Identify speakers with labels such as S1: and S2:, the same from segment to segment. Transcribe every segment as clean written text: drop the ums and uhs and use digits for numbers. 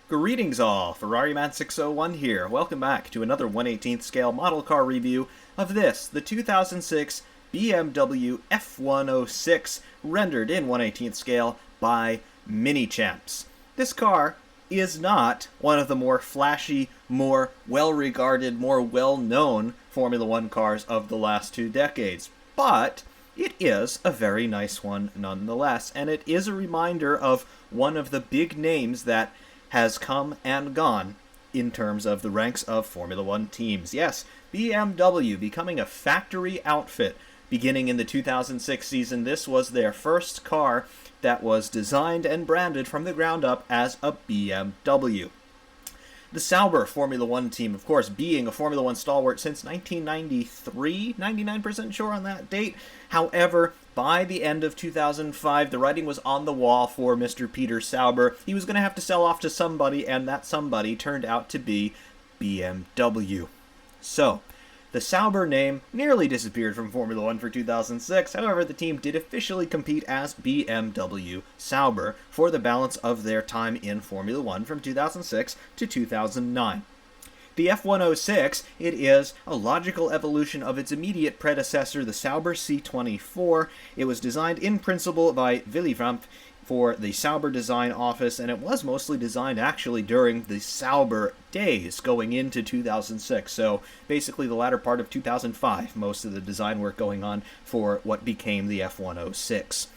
S1: Greetings all, FerrariMan601 here. Welcome back to another 1/18th scale model car review of this, the 2006 BMW F106, rendered in 1/18th scale by Mini Champs. This car is not one of the more flashy, more well-regarded, more well-known Formula One cars of the last 2 decades, but it is a very nice one nonetheless, and it is a reminder of one of the big names that has come and gone in terms of the ranks of Formula One teams. Yes, BMW becoming a factory outfit beginning in the 2006 season. This was their first car that was designed and branded from the ground up as a BMW. The Sauber Formula One team, of course, being a Formula One stalwart since 1993, 99% sure on that date. However, by the end of 2005, the writing was on the wall for Mr. Peter Sauber. He was going to have to sell off to somebody, and that somebody turned out to be BMW. So, the Sauber name nearly disappeared from Formula One for 2006, however the team did officially compete as BMW-Sauber for the balance of their time in Formula One from 2006 to 2009. The F106, it is a logical evolution of its immediate predecessor, the Sauber C24. It was designed in principle by Willy Ramp for the Sauber design office, and it was mostly designed actually during the Sauber days going into 2006, so basically the latter part of 2005, most of the design work going on for what became the F106.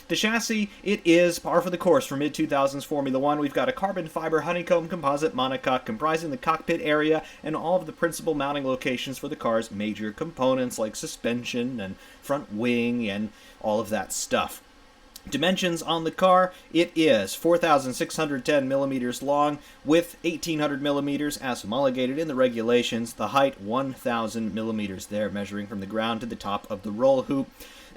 S1: The chassis, it is par for the course for mid-2000s Formula One. We've got a carbon fiber honeycomb composite monocoque comprising the cockpit area and all of the principal mounting locations for the car's major components like suspension and front wing and all of that stuff. Dimensions on the car, it is 4,610 millimeters long with 1,800 millimeters as homologated in the regulations. The height, 1,000 millimeters there, measuring from the ground to the top of the roll hoop.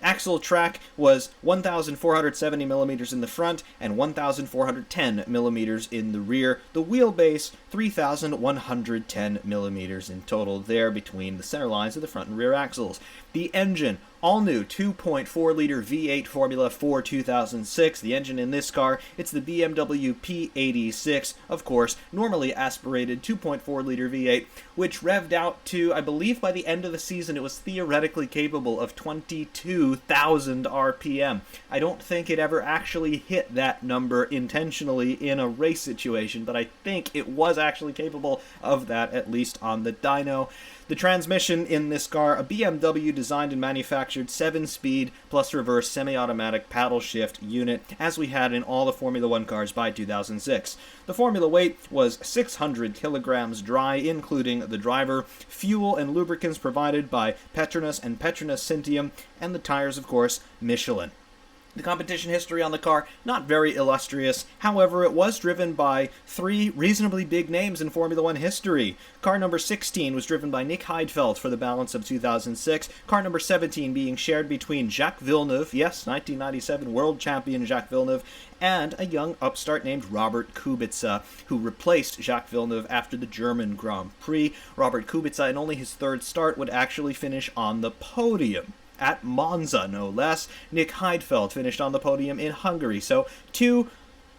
S1: Axle track was 1,470 millimeters in the front and 1,410 millimeters in the rear. The wheelbase, 3,110 millimeters in total there between the center lines of the front and rear axles. The engine, all new 2.4-liter V8 formula for 2006. The engine in this car, it's the BMW P86, of course, normally aspirated 2.4-liter V8, which revved out to, I believe by the end of the season, it was theoretically capable of 22,000 RPM. I don't think it ever actually hit that number intentionally in a race situation, but I think it was actually capable of that, at least on the dyno. The transmission in this car, a BMW designed and manufactured 7-speed plus reverse semi-automatic paddle shift unit, as we had in all the Formula One cars by 2006. The formula weight was 600 kilograms dry, including the driver, fuel and lubricants provided by Petronas and Petronas Syntium, and the tires, of course, Michelin. The competition history on the car, not very illustrious. However, it was driven by 3 reasonably big names in Formula One history. Car number 16 was driven by Nick Heidfeld for the balance of 2006. Car number 17 being shared between Jacques Villeneuve, yes, 1997 world champion Jacques Villeneuve, and a young upstart named Robert Kubica, who replaced Jacques Villeneuve after the German Grand Prix. Robert Kubica, in only his 3rd start, would actually finish on the podium. At Monza, no less. Nick Heidfeld finished on the podium in Hungary. So 2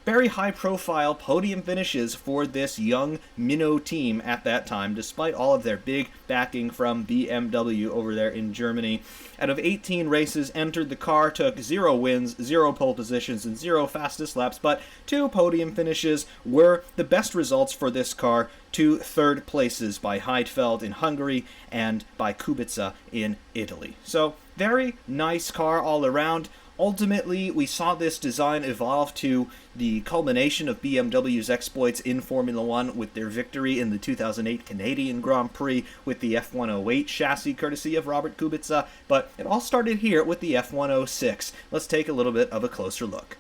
S1: very high-profile podium finishes for this young minnow team at that time, despite all of their big backing from BMW over there in Germany. Out of 18 races entered, the car took 0 wins, 0 pole positions, and 0 fastest laps, but 2 podium finishes were the best results for this car. 2 third places by Heidfeld in Hungary and by Kubica in Italy. So, very nice car all around. Ultimately, we saw this design evolve to the culmination of BMW's exploits in Formula One with their victory in the 2008 Canadian Grand Prix with the F108 chassis courtesy of Robert Kubica, but it all started here with the F106. Let's take a little bit of a closer look.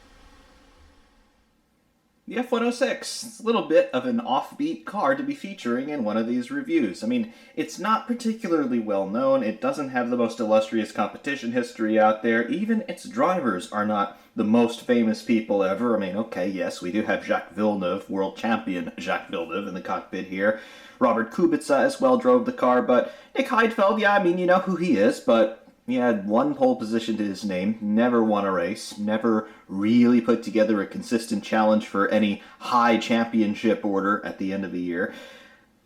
S1: The F106, it's a little bit of an offbeat car to be featuring in one of these reviews. I mean, it's not particularly well known, it doesn't have the most illustrious competition history out there, even its drivers are not the most famous people ever. I mean, okay, yes, we do have Jacques Villeneuve, world champion Jacques Villeneuve in the cockpit here. Robert Kubica as well drove the car, but Nick Heidfeld, yeah, I mean, you know who he is, but He had one pole position to his name, never won a race, never really put together a consistent challenge for any high championship order at the end of the year.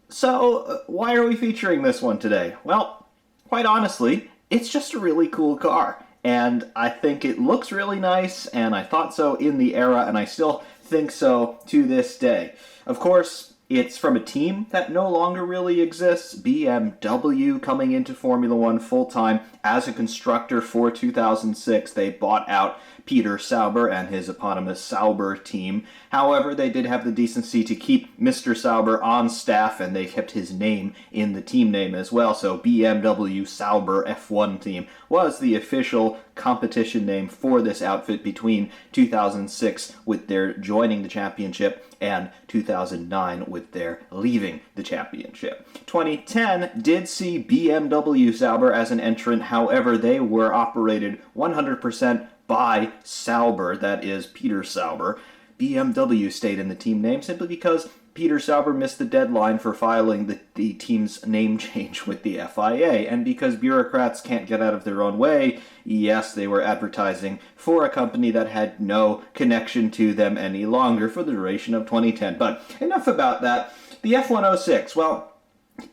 S1: So, why are we featuring this one today? Well, quite honestly, it's just a really cool car. And I think it looks really nice, and I thought so in the era, and I still think so to this day. Of course, it's from a team that no longer really exists, BMW, coming into Formula One full-time as a constructor for 2006. They bought out Peter Sauber and his eponymous Sauber team. However, they did have the decency to keep Mr. Sauber on staff, and they kept his name in the team name as well. So BMW-Sauber F1 team was the official competition name for this outfit between 2006 with their joining the championship and 2009 with their leaving the championship. 2010 did see BMW Sauber as an entrant. However, they were operated 100% by Sauber, that is Peter Sauber. BMW stayed in the team name simply because Peter Sauber missed the deadline for filing the team's name change with the FIA, and because bureaucrats can't get out of their own way, yes, they were advertising for a company that had no connection to them any longer for the duration of 2010. But enough about that. The F1.06, well,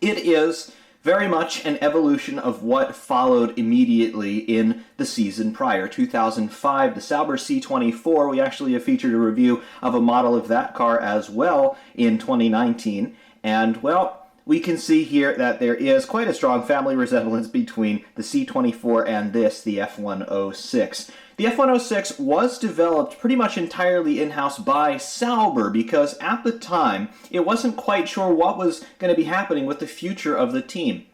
S1: it is very much an evolution of what followed immediately in the season prior. 2005, the Sauber C24, we actually have featured a review of a model of that car as well in 2019. And, well, we can see here that there is quite a strong family resemblance between the C24 and this, the F1.06. The F1.06 was developed pretty much entirely in-house by Sauber because at the time it wasn't quite sure what was going to be happening with the future of the team.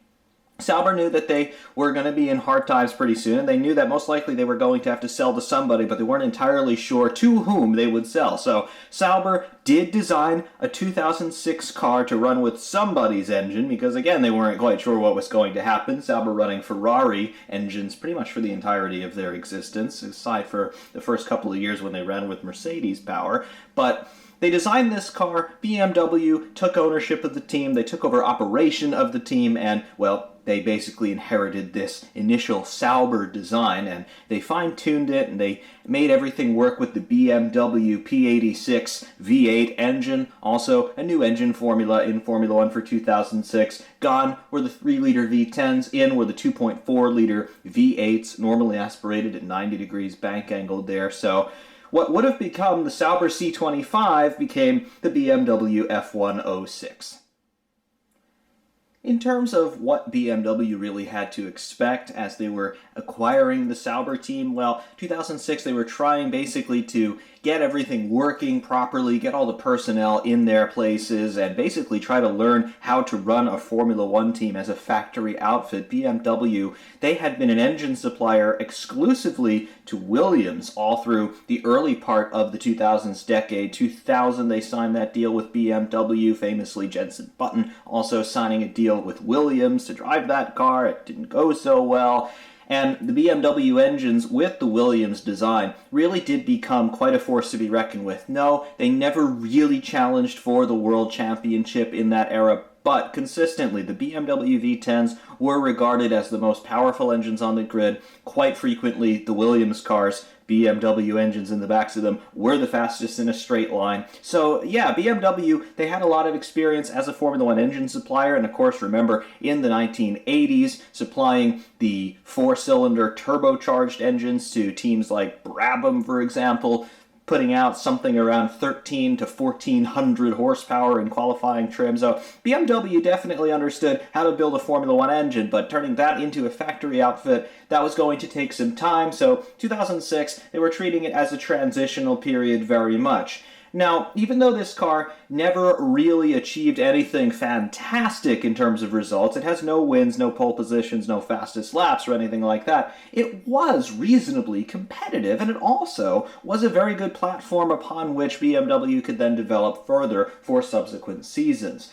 S1: Sauber knew that they were going to be in hard times pretty soon, and they knew that most likely they were going to have to sell to somebody, but they weren't entirely sure to whom they would sell. So Sauber did design a 2006 car to run with somebody's engine, because again, they weren't quite sure what was going to happen. Sauber running Ferrari engines pretty much for the entirety of their existence, aside for the first couple of years when they ran with Mercedes power. But they designed this car, BMW took ownership of the team, they took over operation of the team, and, well, they basically inherited this initial Sauber design, and they fine-tuned it, and they made everything work with the BMW P86 V8 engine. Also, a new engine formula in Formula One for 2006. Gone were the 3-liter V10s, in were the 2.4-liter V8s, normally aspirated at 90 degrees bank angled there. So what would have become the Sauber C25 became the BMW F1.06. In terms of what BMW really had to expect as they were acquiring the Sauber team, well, 2006 they were trying basically to get everything working properly, get all the personnel in their places, and basically try to learn how to run a Formula One team as a factory outfit. BMW, they had been an engine supplier exclusively to Williams all through the early part of the 2000s decade. 2000, they signed that deal with BMW, famously Jenson Button also signing a deal with Williams to drive that car. It didn't go so well. And the BMW engines with the Williams design really did become quite a force to be reckoned with. No, they never really challenged for the World Championship in that era, but consistently the BMW V10s were regarded as the most powerful engines on the grid. Quite frequently, the Williams cars, BMW engines in the backs of them, were the fastest in a straight line. So yeah, BMW, they had a lot of experience as a Formula One engine supplier, and of course remember in the 1980s supplying the 4-cylinder turbocharged engines to teams like Brabham, for example, putting out something around 13 to 1400 horsepower in qualifying trim. So BMW definitely understood how to build a Formula One engine, but turning that into a factory outfit, that was going to take some time. So 2006, they were treating it as a transitional period very much. Now, even though this car never really achieved anything fantastic in terms of results, it has no wins, no pole positions, no fastest laps or anything like that, it was reasonably competitive, and it also was a very good platform upon which BMW could then develop further for subsequent seasons.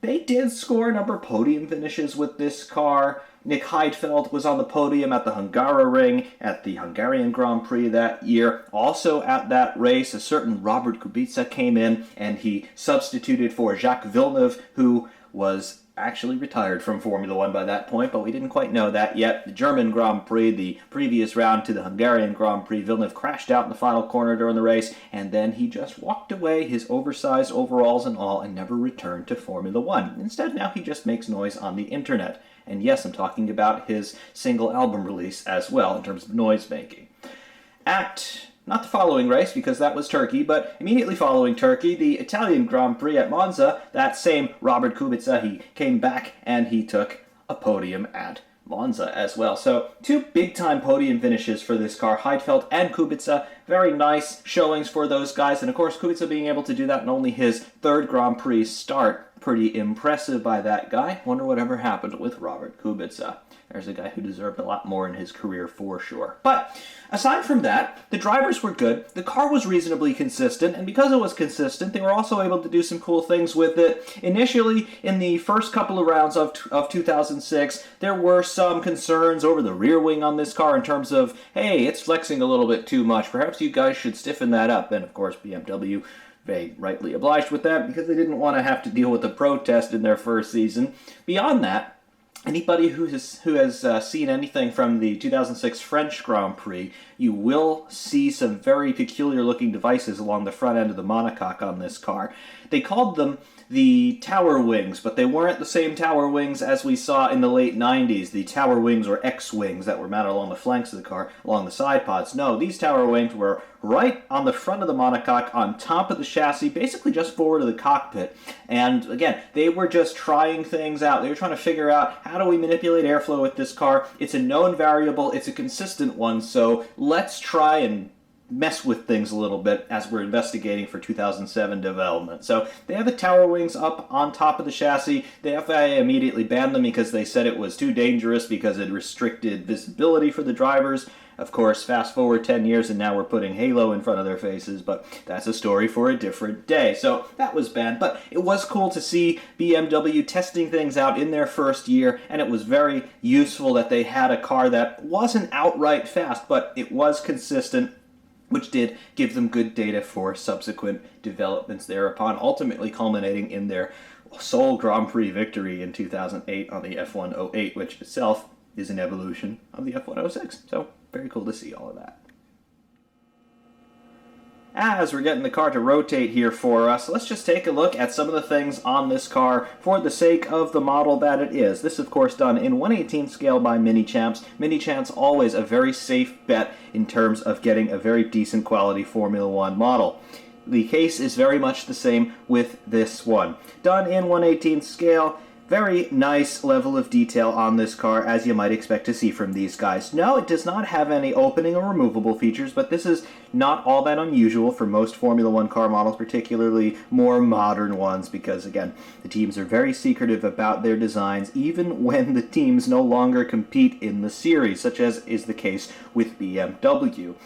S1: They did score a number of podium finishes with this car. Nick Heidfeld was on the podium at the Hungaroring, at the Hungarian Grand Prix that year. Also at that race, a certain Robert Kubica came in, and he substituted for Jacques Villeneuve, who was actually retired from Formula One by that point, but we didn't quite know that yet. The German Grand Prix, the previous round to the Hungarian Grand Prix, Villeneuve crashed out in the final corner during the race, and then he just walked away, his oversized overalls and all, and never returned to Formula One. Instead, now he just makes noise on the internet. And yes, I'm talking about his single album release as well, in terms of noise making. Not the following race, because that was Turkey, but immediately following Turkey, the Italian Grand Prix at Monza, that same Robert Kubica, he came back and he took a podium at Monza as well. So, two big-time podium finishes for this car, Heidfeld and Kubica. Very nice showings for those guys, and of course Kubica being able to do that in only his third Grand Prix start. Pretty impressive by that guy. Wonder whatever happened with Robert Kubica. There's a guy who deserved a lot more in his career for sure. But aside from that, the drivers were good, the car was reasonably consistent, and because it was consistent, they were also able to do some cool things with it. Initially, in the first couple of rounds of 2006, there were some concerns over the rear wing on this car in terms of, hey, it's flexing a little bit too much, perhaps you guys should stiffen that up. And of course, BMW, they rightly obliged with that because they didn't want to have to deal with a protest in their first season. Beyond that, anybody who has seen anything from the 2006 French Grand Prix, you will see some very peculiar looking devices along the front end of the monocoque on this car. They called them the tower wings, but they weren't the same tower wings as we saw in the late 90s, the tower wings or X-wings that were mounted along the flanks of the car, along the side pods. No, these tower wings were right on the front of the monocoque, on top of the chassis, basically just forward of the cockpit. And again, they were just trying things out. They were trying to figure out, how do we manipulate airflow with this car? It's a known variable, it's a consistent one, so let's try and mess with things a little bit as we're investigating for 2007 development. So they have the tower wings up on top of the chassis. The FIA immediately banned them because they said it was too dangerous because it restricted visibility for the drivers. Of course, fast forward 10 years and now we're putting halo in front of their faces, but that's a story for a different day. So that was banned, but it was cool to see BMW testing things out in their first year, and it was very useful that they had a car that wasn't outright fast, but it was consistent, which did give them good data for subsequent developments thereupon, ultimately culminating in their sole Grand Prix victory in 2008 on the F1.08, which itself is an evolution of the F1.06. So, very cool to see all of that. As we're getting the car to rotate here for us, let's just take a look at some of the things on this car for the sake of the model that it is. This, of course, done in 1/18 scale by Mini Champs. Mini Champs always a very safe bet in terms of getting a very decent quality Formula One model. The case is very much the same with this one. Done in 1/18 scale. Very nice level of detail on this car, as you might expect to see from these guys. No, it does not have any opening or removable features, but this is not all that unusual for most Formula One car models, particularly more modern ones, because, again, the teams are very secretive about their designs, even when the teams no longer compete in the series, such as is the case with BMW.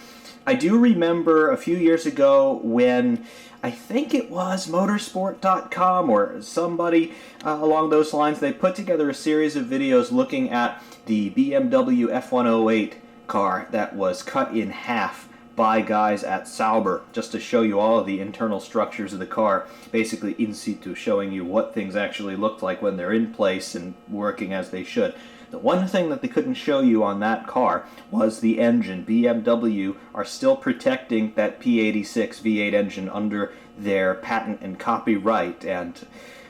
S1: I do remember a few years ago when I think it was motorsport.com or somebody along those lines, they put together a series of videos looking at the BMW F1.08 car that was cut in half by guys at Sauber, just to show you all of the internal structures of the car, basically in situ, showing you what things actually looked like when they're in place and working as they should. The one thing that they couldn't show you on that car was the engine. BMW are still protecting that P86 V8 engine under their patent and copyright, and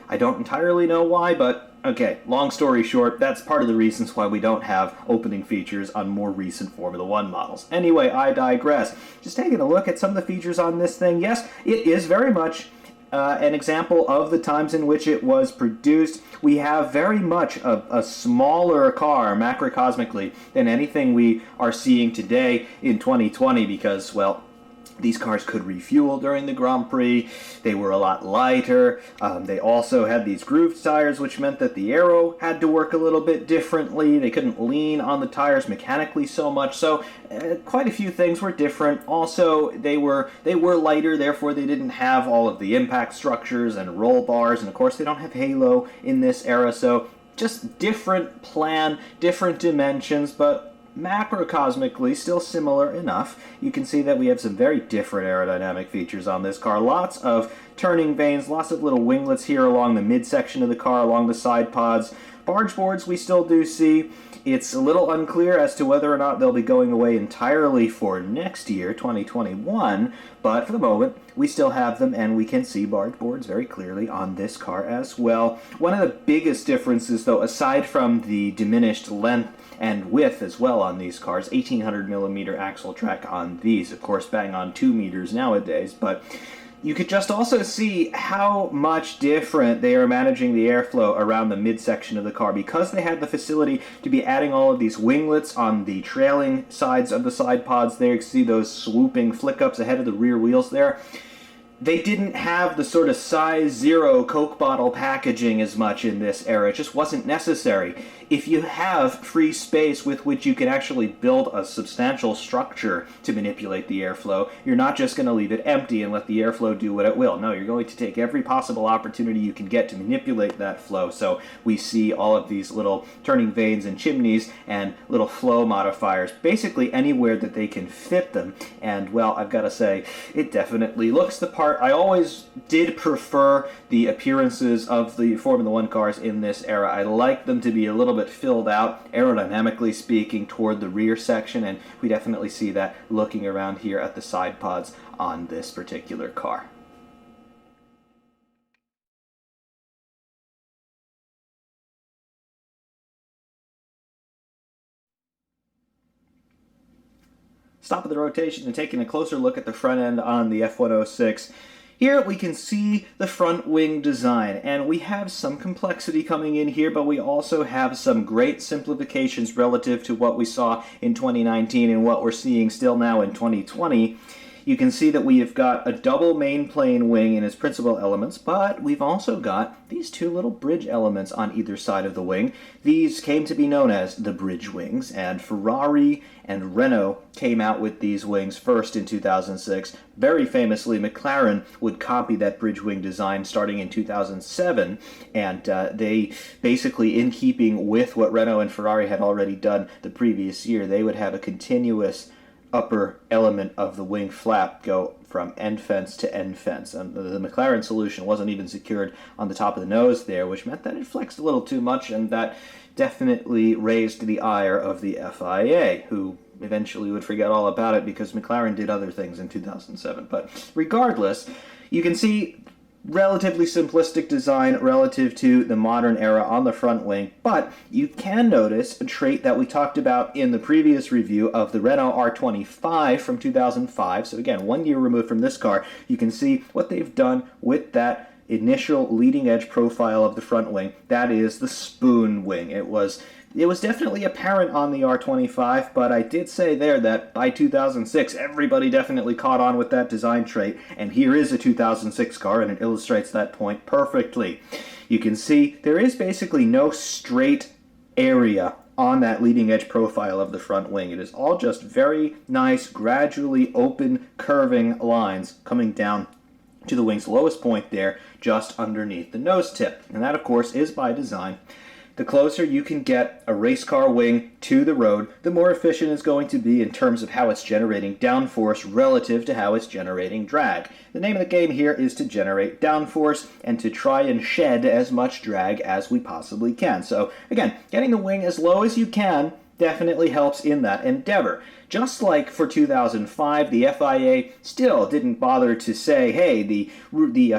S1: I don't entirely know why, but okay, long story short, that's part of the reasons why we don't have opening features on more recent Formula One models. Anyway, I digress. Just taking a look at some of the features on this thing. Yes, it is very much an example of the times in which it was produced. We have very much a smaller car, macrocosmically, than anything we are seeing today in 2020 because, well, these cars could refuel during the Grand Prix. They were a lot lighter. They also had these grooved tires, which meant that the aero had to work a little bit differently. They couldn't lean on the tires mechanically so much. So quite a few things were different. Also, they were lighter, therefore they didn't have all of the impact structures and roll bars. And of course, they don't have halo in this era. So just different plan, different dimensions, but macrocosmically still similar enough. You can see that we have some very different aerodynamic features on this car. Lots of turning vanes, lots of little winglets here along the midsection of the car, along the side pods. Barge boards we still do see. It's a little unclear as to whether or not they'll be going away entirely for next year, 2021, but for the moment, we still have them, and we can see barge boards very clearly on this car as well. One of the biggest differences, though, aside from the diminished length and width as well on these cars, 1800 millimeter axle track on these, of course, bang on 2 meters nowadays, but you could just also see how much different they are managing the airflow around the midsection of the car. Because they had the facility to be adding all of these winglets on the trailing sides of the side pods there. You can see those swooping flick-ups ahead of the rear wheels there. They didn't have the sort of size zero Coke bottle packaging as much in this era. It just wasn't necessary. If you have free space with which you can actually build a substantial structure to manipulate the airflow, you're not just going to leave it empty and let the airflow do what it will. No, you're going to take every possible opportunity you can get to manipulate that flow. So we see all of these little turning vanes and chimneys and little flow modifiers, basically anywhere that they can fit them. And, well, I've got to say, it definitely looks the part. I always did prefer the appearances of the Formula One cars in this era. I like them to be a little bit filled out, aerodynamically speaking, toward the rear section, and we definitely see that looking around here at the side pods on this particular car. Stopping the rotation and taking a closer look at the front end on the F106. Here we can see the front wing design, and we have some complexity coming in here, but we also have some great simplifications relative to what we saw in 2019 and what we're seeing still now in 2020. You can see that we have got a double main plane wing in its principal elements, but we've also got these two little bridge elements on either side of the wing. These came to be known as the bridge wings, and Ferrari and Renault came out with these wings first in 2006. Very famously, McLaren would copy that bridge wing design starting in 2007, and they basically, in keeping with what Renault and Ferrari had already done the previous year, they would have a continuous upper element of the wing flap go from end fence to end fence. And the McLaren solution wasn't even secured on the top of the nose there, which meant that it flexed a little too much, and that definitely raised the ire of the FIA, who eventually would forget all about it because McLaren did other things in 2007. But regardless, you can see relatively simplistic design relative to the modern era on the front wing, but you can notice a trait that we talked about in the previous review of the Renault R25 from 2005. So again, 1 year removed from this car, you can see what they've done with that initial leading edge profile of the front wing. That is the spoon wing. It was definitely apparent on the R25, but I did say there that by 2006, everybody definitely caught on with that design trait, and here is a 2006 car, and it illustrates that point perfectly. You can see there is basically no straight area on that leading edge profile of the front wing. It is all just very nice, gradually open, curving lines coming down to the wing's lowest point there, just underneath the nose tip. And that, of course, is by design. The closer you can get a race car wing to the road, the more efficient it's going to be in terms of how it's generating downforce relative to how it's generating drag. The name of the game here is to generate downforce and to try and shed as much drag as we possibly can. So again, getting the wing as low as you can definitely helps in that endeavor. Just like for 2005, the FIA still didn't bother to say, hey, the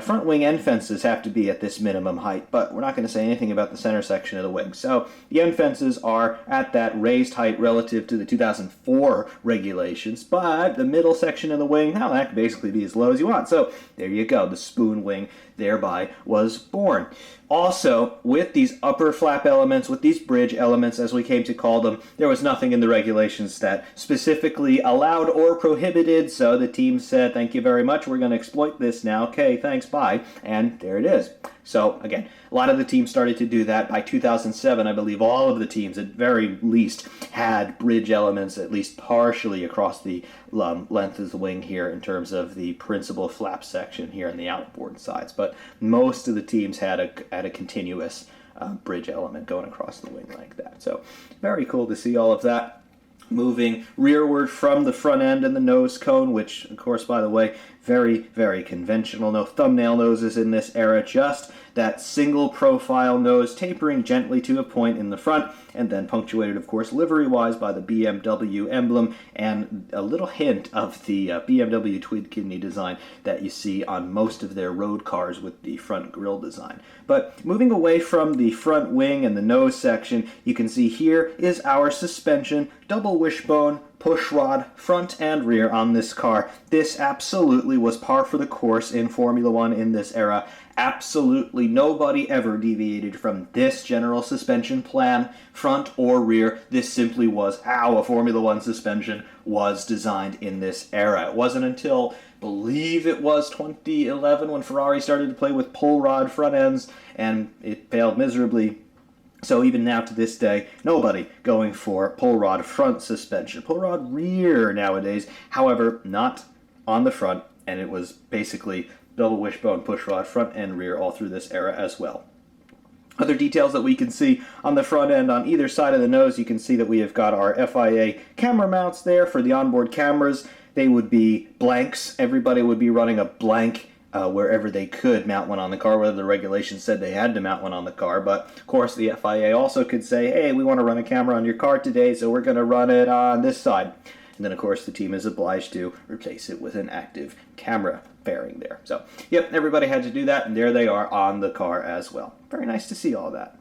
S1: front wing end fences have to be at this minimum height, but we're not going to say anything about the center section of the wing. So the end fences are at that raised height relative to the 2004 regulations, but the middle section of the wing, now that can basically be as low as you want. So there you go, the spoon wing thereby was born. Also, with these upper flap elements, with these bridge elements as we came to call them, there was nothing in the regulations that specifically allowed or prohibited, so the team said, thank you very much, we're going to exploit this now, okay, thanks, bye, and there it is. So again, a lot of the teams started to do that. By 2007, I believe all of the teams at very least had bridge elements at least partially across the length of the wing here in terms of the principal flap section here on the outboard sides. But most of the teams had a continuous bridge element going across the wing like that. So very cool to see all of that. moving rearward from the front end and the nose cone, which, of course, by the way, very, very conventional. No thumbnail noses in this era, just that single profile nose tapering gently to a point in the front, and then punctuated, of course, livery-wise by the BMW emblem and a little hint of the BMW twin kidney design that you see on most of their road cars with the front grille design. But moving away from the front wing and the nose section, you can see here is our suspension, double wishbone, push rod, front and rear on this car. This absolutely was par for the course in Formula One in this era. Absolutely nobody ever deviated from this general suspension plan, front or rear. This simply was how a Formula One suspension was designed in this era. It wasn't until, I believe it was 2011 when Ferrari started to play with pull rod front ends, and it failed miserably. So even now to this day, nobody going for pull rod front suspension. Pull rod rear nowadays, however, not on the front, and it was basically double wishbone, push rod, front and rear all through this era as well. Other details that we can see on the front end, on either side of the nose, you can see that we have got our FIA camera mounts there for the onboard cameras. They would be blanks. Everybody would be running a blank wherever they could mount one on the car, whether the regulations said they had to mount one on the car. But, of course, the FIA also could say, hey, we want to run a camera on your car today, so we're going to run it on this side. And then, of course, the team is obliged to replace it with an active camera fairing there. So, yep, everybody had to do that, and there they are on the car as well. Very nice to see all that.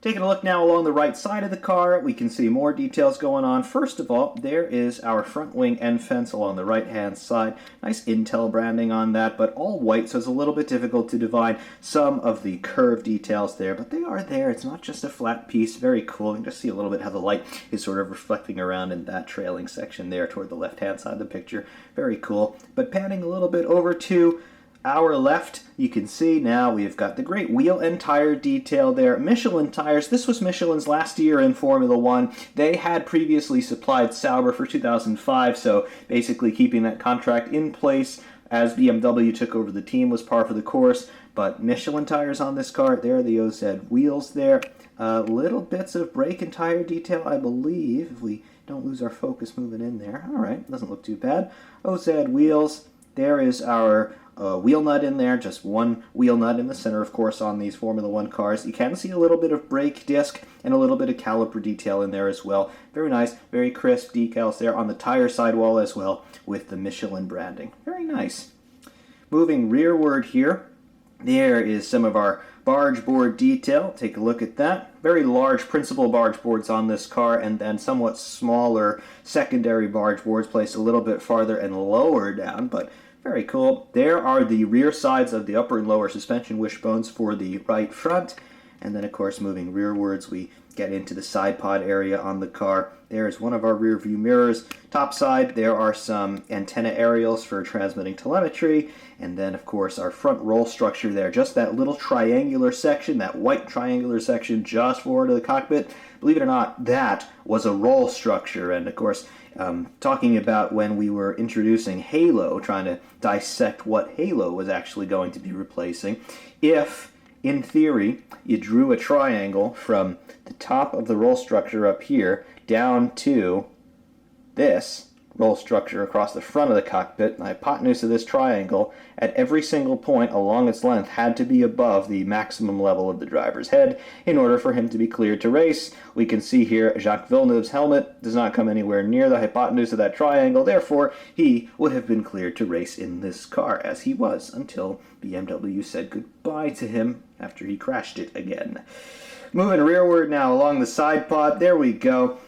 S1: Taking a look now along the right side of the car, we can see more details going on. First of all, there is our front wing end fence along the right-hand side. Nice Intel branding on that, but all white, so it's a little bit difficult to divine some of the curve details there, but they are there. It's not just a flat piece. Very cool. You can just see a little bit how the light is sort of reflecting around in that trailing section there toward the left-hand side of the picture. Very cool. But panning a little bit over to our left, you can see now we've got the great wheel and tire detail there. Michelin tires. This was Michelin's last year in Formula One. They had previously supplied Sauber for 2005, so basically keeping that contract in place as BMW took over the team was par for the course. But Michelin tires on this car. There are the OZ wheels there. Little bits of brake and tire detail, I believe, if we don't lose our focus moving in there. All right, doesn't look too bad. OZ wheels. There is our wheel nut in there, just one wheel nut in the center, of course, on these Formula One cars. You can see a little bit of brake disc and a little bit of caliper detail in there as well. Very nice, very crisp decals there on the tire sidewall as well with the Michelin branding. Very nice. Moving rearward here, there is some of our barge board detail. Take a look at that. Very large principal barge boards on this car, and then somewhat smaller secondary barge boards placed a little bit farther and lower down, but very cool. There are the rear sides of the upper and lower suspension wishbones for the right front. And then, of course, moving rearwards, we get into the side pod area on the car. There is one of our rear view mirrors. Top side, there are some antenna aerials for transmitting telemetry. And then, of course, our front roll structure there. Just that little triangular section, that white triangular section just forward of the cockpit. Believe it or not, that was a roll structure. And, of course, talking about when we were introducing Halo, trying to dissect what Halo was actually going to be replacing. If, in theory, you drew a triangle from the top of the roll structure up here down to this roll structure across the front of the cockpit, the hypotenuse of this triangle at every single point along its length had to be above the maximum level of the driver's head in order for him to be cleared to race. We can see here Jacques Villeneuve's helmet does not come anywhere near the hypotenuse of that triangle, therefore he would have been cleared to race in this car, as he was until BMW said goodbye to him after he crashed it again. Moving rearward now along the side pod, there we go.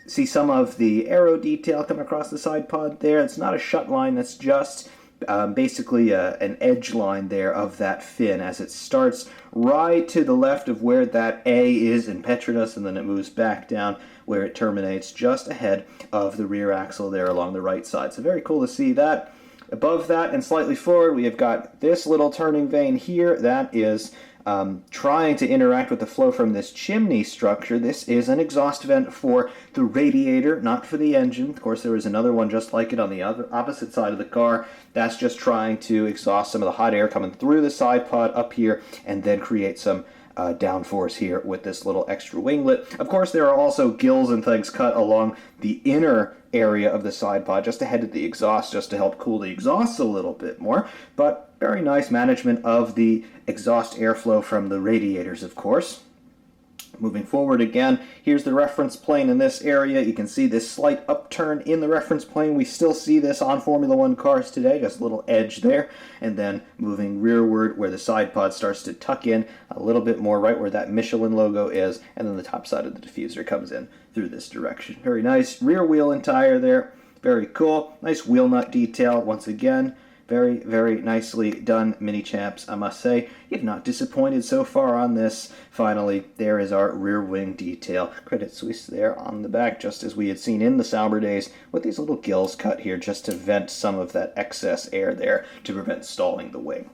S1: See some of the aero detail coming across the side pod there. It's not a shut line, that's just basically an edge line there of that fin as it starts right to the left of where that A is in Petronas, and then it moves back down where it terminates just ahead of the rear axle there along the right side. So very cool to see that. Above that and slightly forward, we have got this little turning vane here. That is trying to interact with the flow from this chimney structure. This is an exhaust vent for the radiator, not for the engine. Of course, there is another one just like it on the other opposite side of the car. That's just trying to exhaust some of the hot air coming through the side pod up here and then create some downforce here with this little extra winglet. Of course, there are also gills and things cut along the inner area of the side pod just ahead of the exhaust, just to help cool the exhaust a little bit more. But very nice management of the exhaust airflow from the radiators, of course. Moving forward again, here's the reference plane in this area. You can see this slight upturn in the reference plane. We still see this on Formula One cars today, just a little edge there. And then moving rearward where the side pod starts to tuck in a little bit more, right where that Michelin logo is, and then the top side of the diffuser comes in through this direction. Very nice rear wheel and tire there. Very cool. Nice wheel nut detail once again. Very, very nicely done, Mini Champs, I must say. You've not disappointed so far on this. Finally, there is our rear wing detail. Credit Suisse there on the back, just as we had seen in the Sauber days, with these little gills cut here just to vent some of that excess air there to prevent stalling the wing.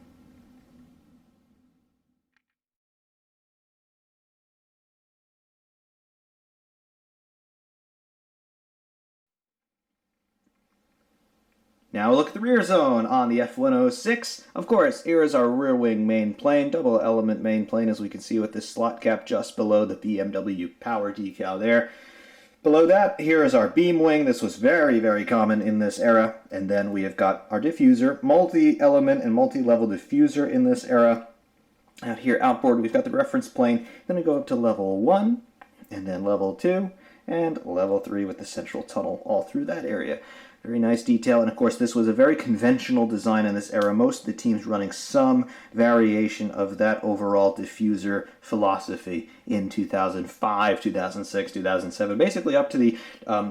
S1: Now look at the rear zone on the F106. Of course, here is our rear wing main plane, double element main plane, as we can see with this slot cap just below the BMW power decal there. Below that, here is our beam wing. This was very, very common in this era. And then we have got our diffuser, multi-element and multi-level diffuser in this era. Out here outboard, we've got the reference plane. Then we go up to level 1, and then level 2, and level 3 with the central tunnel all through that area. Very nice detail, and of course this was a very conventional design in this era. Most of the teams running some variation of that overall diffuser philosophy in 2005, 2006, 2007, basically up to the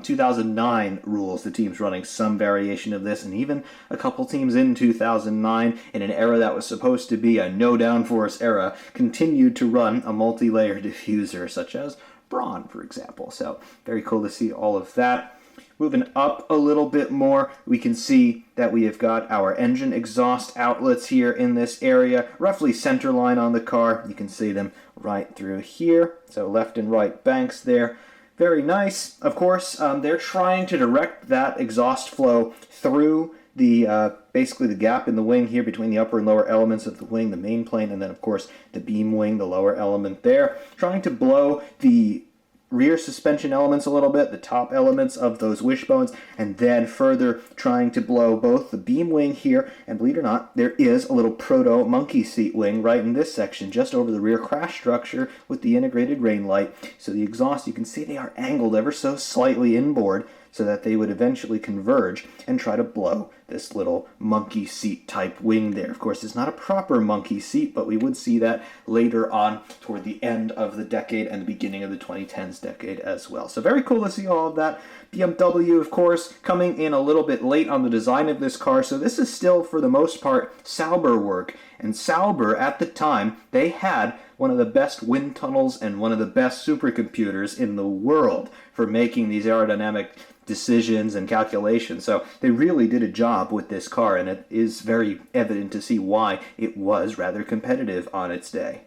S1: 2009 rules. The teams running some variation of this, and even a couple teams in 2009, in an era that was supposed to be a no downforce era, continued to run a multi-layer diffuser, such as Braun, for example. So very cool to see all of that. Moving up a little bit more, we can see that we have got our engine exhaust outlets here in this area, roughly center line on the car. You can see them right through here, so left and right banks there. Very nice. Of course, they're trying to direct that exhaust flow through the basically the gap in the wing here between the upper and lower elements of the wing, the main plane, and then of course the beam wing, the lower element there. Trying to blow the rear suspension elements a little bit, the top elements of those wishbones, and then further trying to blow both the beam wing here, and believe it or not, there is a little proto monkey seat wing right in this section, just over the rear crash structure with the integrated rain light. So the exhaust, you can see they are angled ever so slightly inboard, so that they would eventually converge and try to blow this little monkey seat type wing there. Of course, it's not a proper monkey seat, but we would see that later on toward the end of the decade and the beginning of the 2010s decade as well. So very cool to see all of that. BMW, of course, coming in a little bit late on the design of this car, so this is still, for the most part, Sauber work. And Sauber, at the time, they had one of the best wind tunnels and one of the best supercomputers in the world for making these aerodynamic decisions and calculations. So they really did a job with this car, and it is very evident to see why it was rather competitive on its day.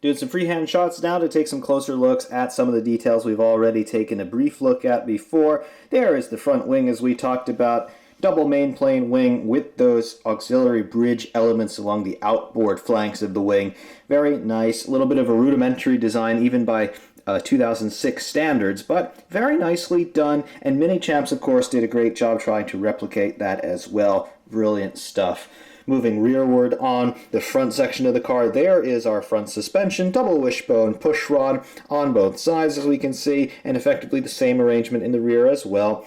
S1: Doing some freehand shots now to take some closer looks at some of the details we've already taken a brief look at before. There is the front wing, as we talked about. Double main plane wing with those auxiliary bridge elements along the outboard flanks of the wing. Very nice. A little bit of a rudimentary design, even by 2006 standards, but very nicely done. And Mini Champs, of course, did a great job trying to replicate that as well. Brilliant stuff. Moving rearward on the front section of the car, there is our front suspension, double wishbone push rod on both sides, as we can see, and effectively the same arrangement in the rear as well.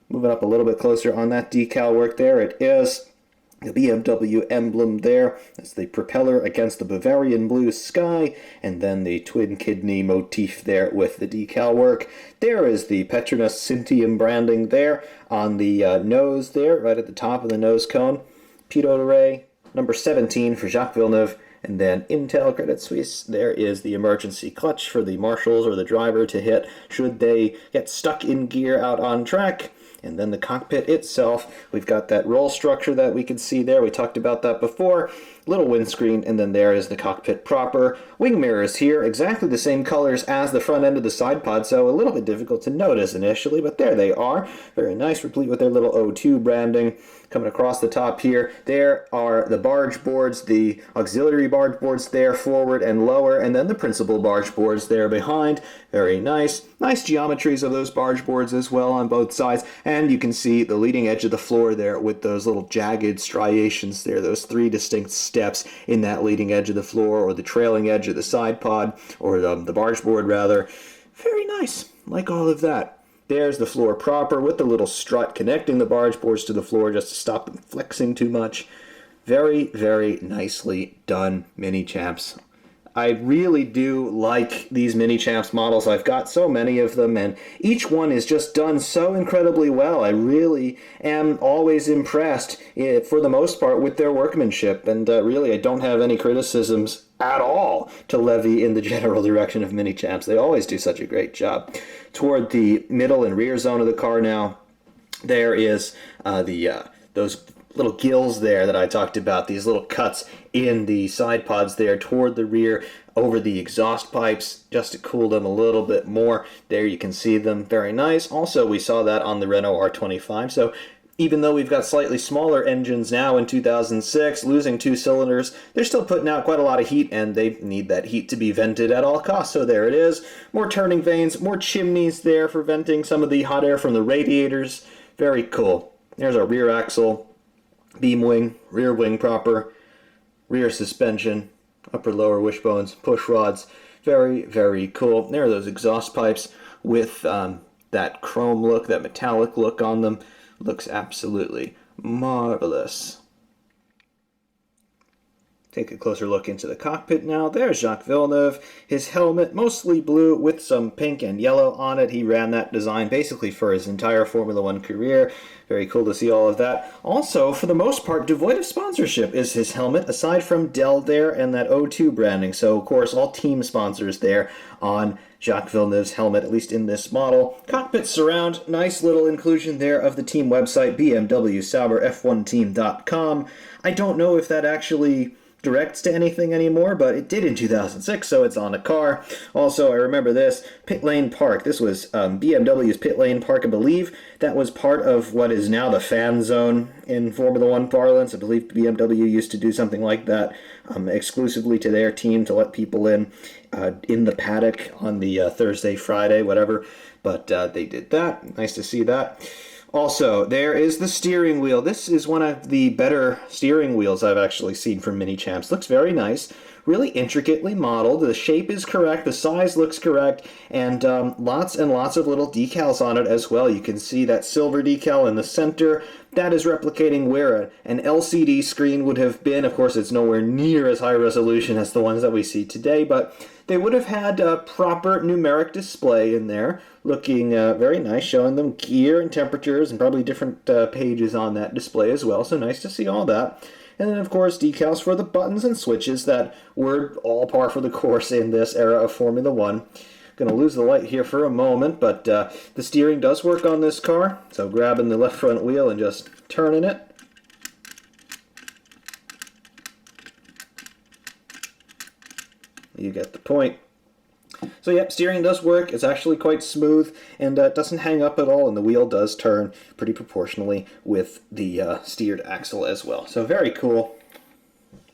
S1: Moving up a little bit closer on that decal work there, it is the BMW emblem there. That's the propeller against the Bavarian blue sky, and then the twin kidney motif there with the decal work. There is the Petronas Cintium branding there on the nose there, right at the top of the nose cone. Pitot array, number 17 for Jacques Villeneuve. And then Intel Credit Suisse, there is the emergency clutch for the marshals or the driver to hit should they get stuck in gear out on track. And then the cockpit itself, we've got that roll structure that we can see there. We talked about that before. Little windscreen, and then there is the cockpit proper. Wing mirrors here, exactly the same colors as the front end of the side pod, so a little bit difficult to notice initially, but there they are. Very nice, replete with their little O2 branding. Coming across the top here, there are the barge boards, the auxiliary barge boards there forward and lower, and then the principal barge boards there behind. Very nice. Nice geometries of those barge boards as well on both sides, and you can see the leading edge of the floor there with those little jagged striations there, those 3 distinct steps in that leading edge of the floor, or the trailing edge of the side pod, or the barge board rather. Very nice. Like all of that. There's the floor proper with the little strut connecting the barge boards to the floor just to stop them flexing too much. Very, very nicely done, Mini Champs. I really do like these Mini Champs models. I've got so many of them, and each one is just done so incredibly well. I really am always impressed, for the most part, with their workmanship, and really I don't have any criticisms at all to levy in the general direction of Mini Champs. They always do such a great job. Toward the middle and rear zone of the car now, there is those little gills there that I talked about, these little cuts in the side pods there toward the rear over the exhaust pipes just to cool them a little bit more. There you can see them. Very nice. Also, we saw that on the Renault R25, so even though we've got slightly smaller engines now in 2006, losing 2 cylinders, they're still putting out quite a lot of heat, and they need that heat to be vented at all costs. So there it is. More turning vanes, more chimneys there for venting some of the hot air from the radiators. Very cool. There's our rear axle, beam wing, rear wing proper, rear suspension, upper lower wishbones, push rods. Very, very cool. There are those exhaust pipes with that chrome look, that metallic look on them. Looks absolutely marvelous. Take a closer look into the cockpit now. There's Jacques Villeneuve. His helmet, mostly blue with some pink and yellow on it. He ran that design basically for his entire Formula One career. Very cool to see all of that. Also, for the most part, devoid of sponsorship is his helmet, aside from Dell there and that O2 branding. So, of course, all team sponsors there on Jacques Villeneuve's helmet, at least in this model. Cockpit surround, nice little inclusion there of the team website, BMW-Sauber F1.06. I don't know if that actually directs to anything anymore, but it did in 2006, so it's on a car. Also, I remember this, Pit Lane Park. This was BMW's Pit Lane Park, I believe. That was part of what is now the fan zone in Formula One parlance. I believe BMW used to do something like that exclusively to their team to let people in the paddock on the Thursday, Friday, whatever. But they did that. Nice to see that. Also, there is the steering wheel. This is one of the better steering wheels I've actually seen from Mini Champs. Looks very nice, really intricately modeled. The shape is correct, the size looks correct, and lots and lots of little decals on it as well. You can see that silver decal in the center. That is replicating where an LCD screen would have been. Of course, it's nowhere near as high resolution as the ones that we see today, but they would have had a proper numeric display in there, looking very nice, showing them gear and temperatures and probably different pages on that display as well, so nice to see all that. And then, of course, decals for the buttons and switches that were all par for the course in this era of Formula One. Going to lose the light here for a moment, but the steering does work on this car, so grabbing the left front wheel and just turning it. You get the point. So yep, steering does work. It's actually quite smooth and doesn't hang up at all, and the wheel does turn pretty proportionally with the steered axle as well. So very cool.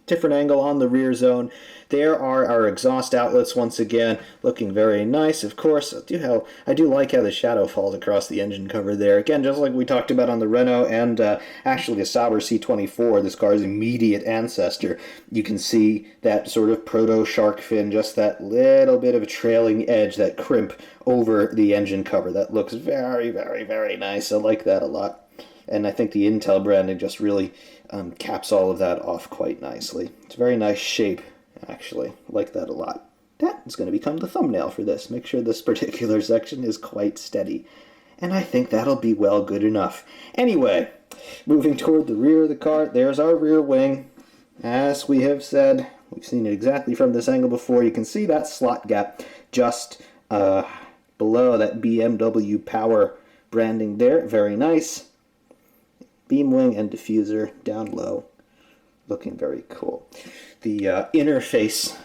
S1: Different angle on the rear zone. There are our exhaust outlets once again, looking very nice. Of course, I do like how the shadow falls across the engine cover there. Again, just like we talked about on the Renault and actually the Sauber C24, this car's immediate ancestor. You can see that sort of proto-shark fin, just that little bit of a trailing edge, that crimp over the engine cover. That looks very, very, very nice. I like that a lot. And I think the Intel branding just really caps all of that off quite nicely. It's a very nice shape, actually. I like that a lot. That is going to become the thumbnail for this. Make sure this particular section is quite steady. And I think that'll be well good enough. Anyway, moving toward the rear of the car, there's our rear wing. As we have said, we've seen it exactly from this angle before. You can see that slot gap just below that BMW power branding there, very nice. Beam wing and diffuser down low, looking very cool. The interface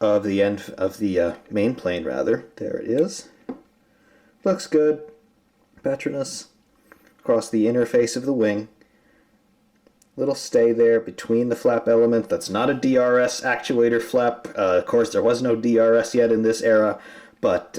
S1: of the end of the main plane, rather, there it is. Looks good. Petronas across the interface of the wing. Little stay there between the flap element. That's not a DRS actuator flap. Of course, there was no DRS yet in this era, but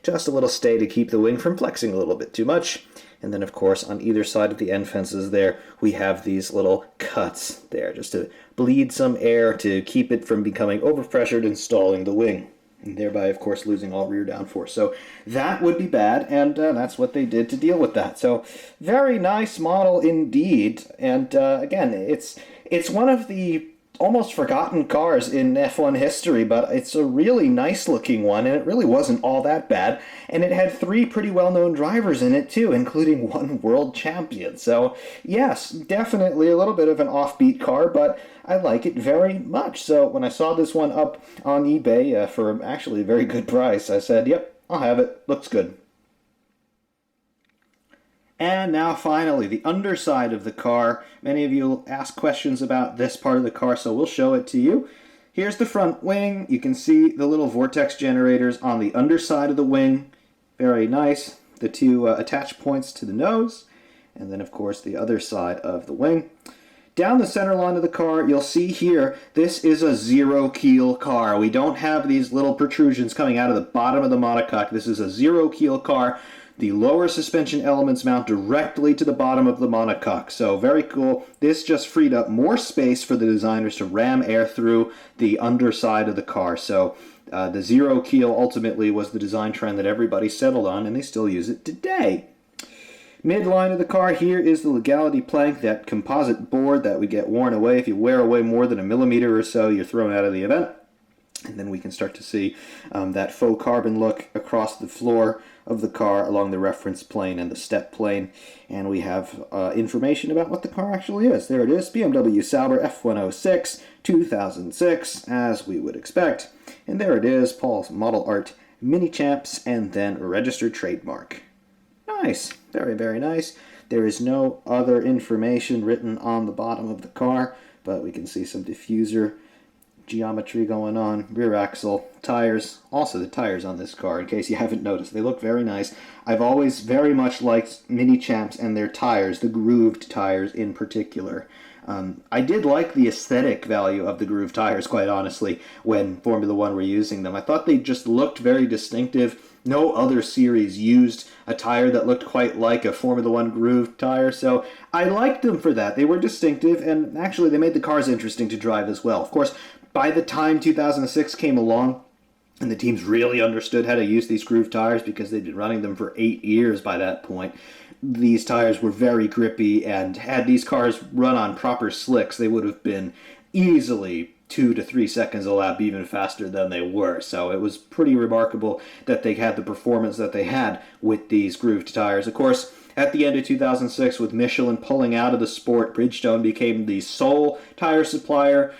S1: just a little stay to keep the wing from flexing a little bit too much. And then, of course, on either side of the end fences there, we have these little cuts there, just to bleed some air to keep it from becoming overpressured and stalling the wing, and thereby, of course, losing all rear downforce. So that would be bad, and that's what they did to deal with that. So very nice model indeed, and again, it's one of the almost forgotten cars in F1 history, but it's a really nice looking one, and it really wasn't all that bad, and it had 3 pretty well-known drivers in it too, including 1 world champion. So yes, definitely a little bit of an offbeat car, but I like it very much. So when I saw this one up on eBay for actually a very good price, I said, yep, I'll have it, looks good. And now finally, the underside of the car. Many of you ask questions about this part of the car, so we'll show it to you. Here's the front wing. You can see the little vortex generators on the underside of the wing. Very nice. The 2 attach points to the nose. And then, of course, the other side of the wing. Down the center line of the car, you'll see here, this is a zero-keel car. We don't have these little protrusions coming out of the bottom of the monocoque. This is a zero-keel car. The lower suspension elements mount directly to the bottom of the monocoque. So very cool. This just freed up more space for the designers to ram air through the underside of the car. So the zero keel ultimately was the design trend that everybody settled on, and they still use it today. Midline of the car here is the legality plank, that composite board that would get worn away. If you wear away more than a millimeter or so, you're thrown out of the event. And then we can start to see that faux carbon look across the floor of the car along the reference plane and the step plane. And we have information about what the car actually is. There it is, BMW-Sauber F1.06, 2006, as we would expect. And there it is, Paul's Model Art Mini Champs, and then a registered trademark. Nice, very, very nice. There is no other information written on the bottom of the car, but we can see some diffuser geometry going on, rear axle, tires. Also the tires on this car, in case you haven't noticed, they look very nice. I've always very much liked Mini Champs and their tires, the grooved tires in particular. I did like the aesthetic value of the grooved tires, quite honestly, when Formula One were using them. I thought they just looked very distinctive. No other series used a tire that looked quite like a Formula One grooved tire, so I liked them for that. They were distinctive, and actually they made the cars interesting to drive as well. Of course, by the time 2006 came along, and the teams really understood how to use these grooved tires because they'd been running them for 8 years by that point, these tires were very grippy, and had these cars run on proper slicks, they would have been easily 2 to 3 seconds a lap, even faster than they were. So it was pretty remarkable that they had the performance that they had with these grooved tires. Of course, at the end of 2006, with Michelin pulling out of the sport, Bridgestone became the sole tire supplier.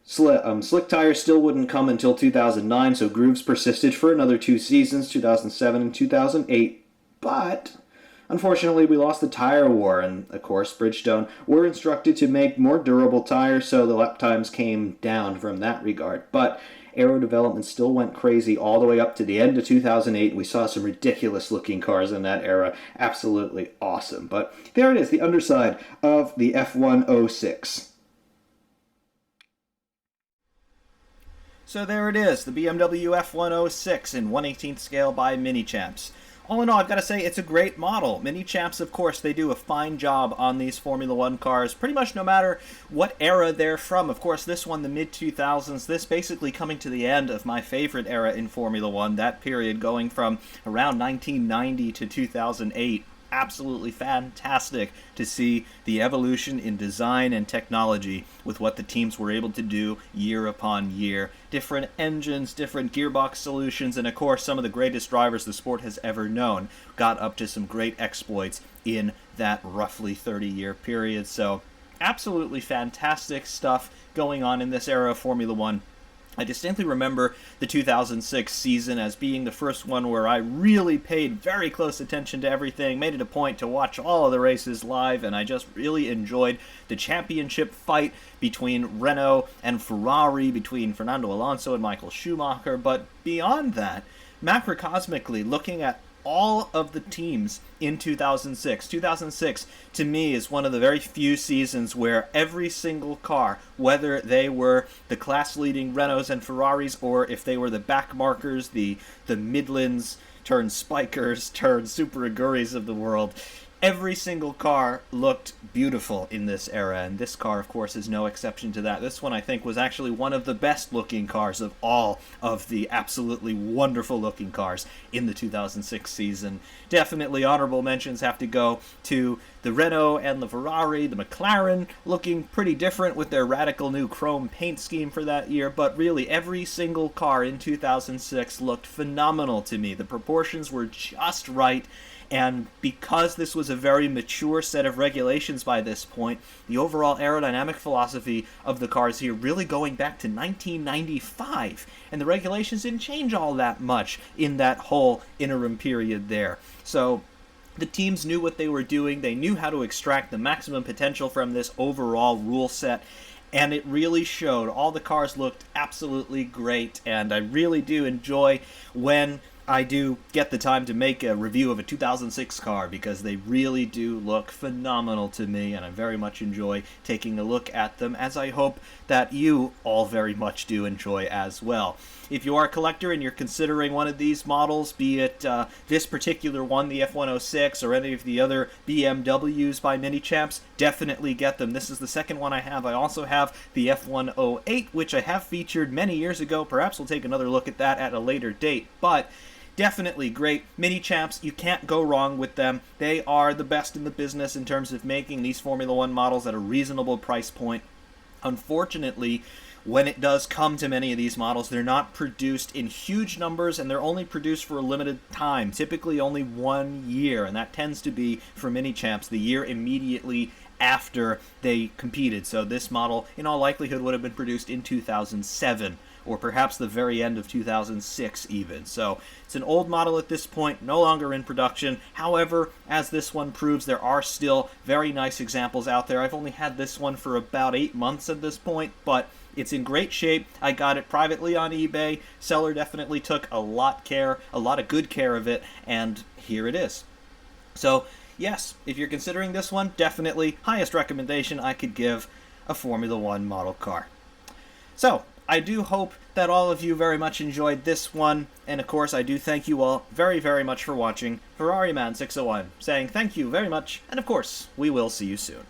S1: Slick tires still wouldn't come until 2009, so grooves persisted for another 2 seasons, 2007 and 2008. But unfortunately, we lost the tire war, and of course, Bridgestone were instructed to make more durable tires, so the lap times came down from that regard. But aero development still went crazy all the way up to the end of 2008. We saw some ridiculous-looking cars in that era. Absolutely awesome. But there it is, the underside of the F1.06. So there it is, the BMW F1.06 in 1/18th scale by Mini Champs. All in all, I've got to say, it's a great model. Mini Champs, of course, they do a fine job on these Formula One cars, pretty much no matter what era they're from. Of course, this one, the mid-2000s, this basically coming to the end of my favorite era in Formula One, that period going from around 1990 to 2008. Absolutely fantastic to see the evolution in design and technology with what the teams were able to do year upon year. Different engines, different gearbox solutions, and of course some of the greatest drivers the sport has ever known got up to some great exploits in that roughly 30-year period. So absolutely fantastic stuff going on in this era of Formula One. I distinctly remember the 2006 season as being the first one where I really paid very close attention to everything, made it a point to watch all of the races live, and I just really enjoyed the championship fight between Renault and Ferrari, between Fernando Alonso and Michael Schumacher. But beyond that, macrocosmically, looking at all of the teams in 2006. 2006, to me, is one of the very few seasons where every single car, whether they were the class-leading Renaults and Ferraris, or if they were the back markers, the Midlands turned Spikers turned Super Aguris of the world, every single car looked beautiful in this era, and this car, of course, is no exception to that. This one, I think, was actually one of the best-looking cars of all of the absolutely wonderful-looking cars in the 2006 season. Definitely honorable mentions have to go to the Renault and the Ferrari, the McLaren, looking pretty different with their radical new chrome paint scheme for that year, but really every single car in 2006 looked phenomenal to me. The proportions were just right, and because this was a very mature set of regulations by this point, the overall aerodynamic philosophy of the cars here really going back to 1995, and the regulations didn't change all that much in that whole interim period there. So the teams knew what they were doing, they knew how to extract the maximum potential from this overall rule set, and it really showed. All the cars looked absolutely great, and I really do enjoy when I do get the time to make a review of a 2006 car, because they really do look phenomenal to me, and I very much enjoy taking a look at them, as I hope that you all very much do enjoy as well. If you are a collector and you're considering one of these models, be it this particular one, the F106, or any of the other BMWs by Mini Champs, definitely get them. This is the second one I have. I also have the F108, which I have featured many years ago. Perhaps we'll take another look at that at a later date, but definitely great. Mini Champs, you can't go wrong with them. They are the best in the business in terms of making these Formula One models at a reasonable price point. Unfortunately, when it does come to many of these models, they're not produced in huge numbers, and they're only produced for a limited time, typically only 1 year, and that tends to be, for Mini Champs, the year immediately after they competed. So this model, in all likelihood, would have been produced in 2007, or perhaps the very end of 2006 even. So it's an old model at this point, no longer in production. However, as this one proves, there are still very nice examples out there. I've only had this one for about 8 months at this point, but it's in great shape. I got it privately on eBay. Seller definitely took a lot of good care of it, and here it is. So yes, if you're considering this one, definitely highest recommendation I could give a Formula One model car. So I do hope that all of you very much enjoyed this one, and of course I do thank you all very, very much for watching. FerrariMan601 saying thank you very much, and of course we will see you soon.